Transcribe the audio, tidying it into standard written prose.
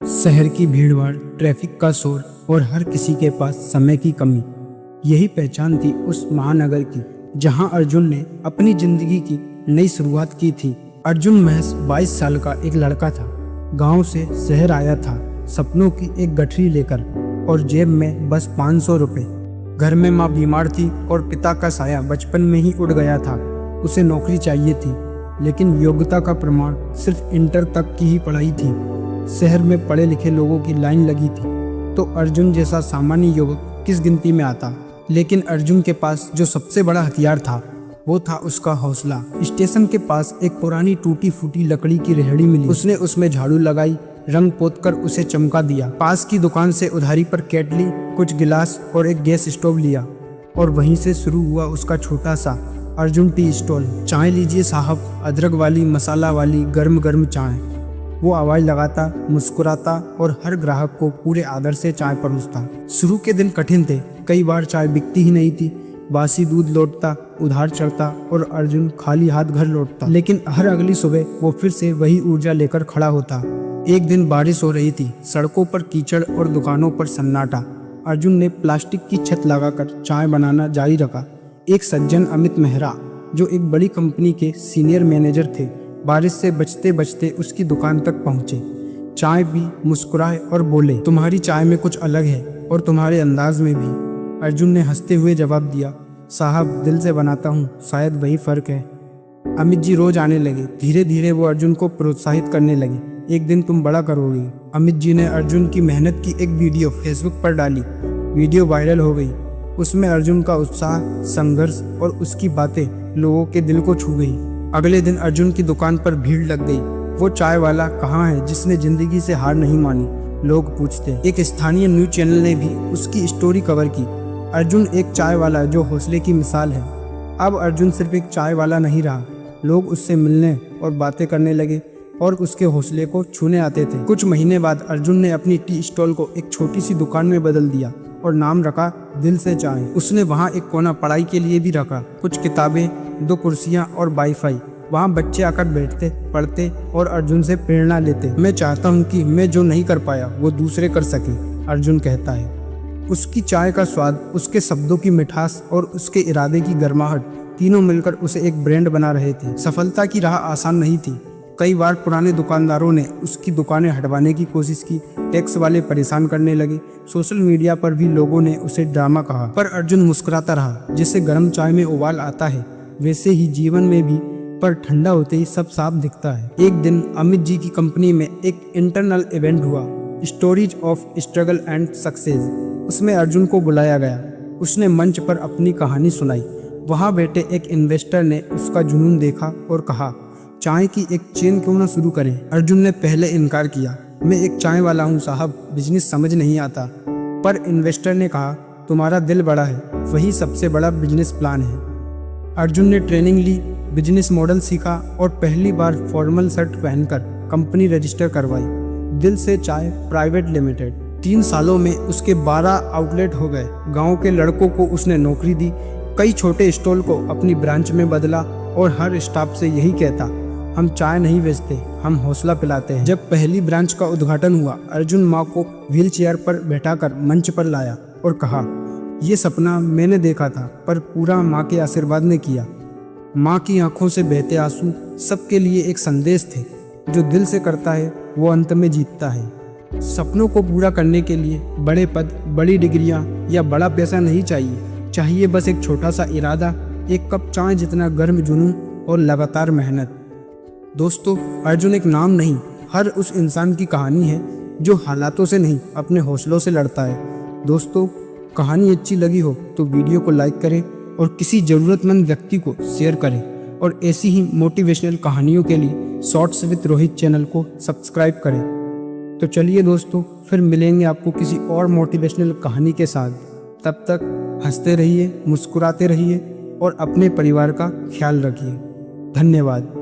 शहर की भीड़भाड़, ट्रैफिक का शोर और हर किसी के पास समय की कमी, यही पहचान थी उस महानगर की जहां अर्जुन ने अपनी जिंदगी की नई शुरुआत की थी। अर्जुन महज 22 साल का एक लड़का था। गांव से शहर आया था सपनों की एक गठरी लेकर और जेब में बस 500 रुपए। घर में माँ बीमार थी और पिता का साया बचपन में ही उड़ गया था। उसे नौकरी चाहिए थी, लेकिन योग्यता का प्रमाण सिर्फ इंटर तक की ही पढ़ाई थी। शहर में पढ़े लिखे लोगों की लाइन लगी थी, तो अर्जुन जैसा सामान्य युवक किस गिनती में आता। लेकिन अर्जुन के पास जो सबसे बड़ा हथियार था वो था उसका हौसला। स्टेशन के पास एक पुरानी टूटी फूटी लकड़ी की रेहड़ी मिली। उसने उसमें झाड़ू लगाई, रंग पोत कर उसे चमका दिया। पास की दुकान से उधारी पर केटली, कुछ गिलास और एक गैस स्टोव लिया और वहीं से शुरू हुआ उसका छोटा सा अर्जुन टी स्टॉल। चाय लीजिए साहब, अदरक वाली, मसाला वाली, गर्म गर्म चाय। वो आवाज लगाता, मुस्कुराता और हर ग्राहक को पूरे आदर से चाय परोसता। शुरू के दिन कठिन थे, कई बार चाय बिकती ही नहीं थी। बासी दूध लौटता, उधार चढ़ता और अर्जुन खाली हाथ घर लौटता। लेकिन हर अगली सुबह वो फिर से वही ऊर्जा लेकर खड़ा होता। एक दिन बारिश हो रही थी, सड़कों पर कीचड़ और दुकानों पर सन्नाटा। अर्जुन ने प्लास्टिक की छत लगाकर चाय बनाना जारी रखा। एक सज्जन अमित मेहरा, जो एक बड़ी कंपनी के सीनियर मैनेजर थे, बारिश से बचते बचते उसकी दुकान तक पहुंचे। चाय पी, मुस्कुराए और बोले, तुम्हारी चाय में कुछ अलग है और तुम्हारे अंदाज में भी। अर्जुन ने हंसते हुए जवाब दिया, साहब दिल से बनाता हूँ, शायद वही फर्क है। अमित जी रोज आने लगे। धीरे धीरे वो अर्जुन को प्रोत्साहित करने लगे, एक दिन तुम बड़ा करोगे। अमित जी ने अर्जुन की मेहनत की एक वीडियो फेसबुक पर डाली। वीडियो वायरल हो गई। उसमें अर्जुन का उत्साह, संघर्ष और उसकी बातें लोगों के दिल को छू गई। अगले दिन अर्जुन की दुकान पर भीड़ लग गई। वो चाय वाला कहाँ है जिसने जिंदगी से हार नहीं मानी, लोग पूछते। एक स्थानीय न्यूज चैनल ने भी उसकी स्टोरी कवर की। अर्जुन एक चाय वाला जो हौसले की मिसाल है। अब अर्जुन सिर्फ एक चाय वाला नहीं रहा, लोग उससे मिलने और बातें करने लगे और उसके हौसले को छूने आते थे। कुछ महीने बाद अर्जुन ने अपनी टी स्टॉल को एक छोटी सी दुकान में बदल दिया और नाम रखा दिल से चाय। उसने वहाँ एक कोना पढ़ाई के लिए भी रखा, कुछ किताबें, 2 कुर्सियाँ और वाईफाई। वहाँ बच्चे आकर बैठते, पढ़ते और अर्जुन से प्रेरणा लेते। मैं चाहता हूँ कि मैं जो नहीं कर पाया वो दूसरे कर सके, अर्जुन कहता है। उसकी चाय का स्वाद, उसके शब्दों की मिठास और उसके इरादे की गर्माहट, तीनों मिलकर उसे एक ब्रांड बना रहे थे। सफलता की राह आसान नहीं थी। कई बार पुराने दुकानदारों ने उसकी दुकानें हटवाने की कोशिश की, टैक्स वाले परेशान करने लगे, सोशल मीडिया पर भी लोगों ने उसे ड्रामा कहा। पर अर्जुन मुस्कुराता रहा। जैसे गर्म चाय में उबाल आता है, वैसे ही जीवन में भी, पर ठंडा होते ही सब साफ दिखता है। एक दिन अमित जी की कंपनी में एक इंटरनल इवेंट हुआ, stories of struggle and success. उसमें अर्जुन को बुलाया गया। उसने मंच पर अपनी कहानी सुनाई। वहाँ बैठे एक इन्वेस्टर ने उसका जुनून देखा और कहा, चाय की एक चेन क्यों ना शुरू करें। अर्जुन ने पहले इनकार किया, मैं एक चाय वाला हूँ साहब, बिजनेस समझ नहीं आता। पर इन्वेस्टर ने कहा, तुम्हारा दिल बड़ा है, वही सबसे बड़ा बिजनेस प्लान है। अर्जुन ने ट्रेनिंग ली, बिजनेस मॉडल सीखा और पहली बार फॉर्मल शर्ट पहनकर कंपनी रजिस्टर करवाई, दिल से चाय प्राइवेट लिमिटेड। 3 सालों में उसके 12 आउटलेट हो गए। गांव के लड़कों को उसने नौकरी दी, कई छोटे स्टॉल को अपनी ब्रांच में बदला और हर स्टाफ से यही कहता, हम चाय नहीं बेचते, हम हौसला पिलाते हैं। जब पहली ब्रांच का उद्घाटन हुआ, अर्जुन माँ को व्हील चेयर पर बैठाकर मंच पर लाया और कहा, ये सपना मैंने देखा था पर पूरा माँ के आशीर्वाद ने किया। माँ की आंखों से बहते आंसू सबके लिए एक संदेश थे, जो दिल से करता है वो अंत में जीतता है। सपनों को पूरा करने के लिए बड़े पद, बड़ी डिग्रियां या बड़ा पैसा नहीं चाहिए बस एक छोटा सा इरादा, एक कप चाय जितना गर्म जुनून और लगातार मेहनत। दोस्तों, अर्जुन एक नाम नहीं, हर उस इंसान की कहानी है जो हालातों से नहीं, अपने हौसलों से लड़ता है। दोस्तों, कहानी अच्छी लगी हो तो वीडियो को लाइक करें और किसी ज़रूरतमंद व्यक्ति को शेयर करें। और ऐसी ही मोटिवेशनल कहानियों के लिए शॉर्ट्स विद रोहित चैनल को सब्सक्राइब करें। तो चलिए दोस्तों, फिर मिलेंगे आपको किसी और मोटिवेशनल कहानी के साथ। तब तक हंसते रहिए, मुस्कुराते रहिए और अपने परिवार का ख्याल रखिए। धन्यवाद।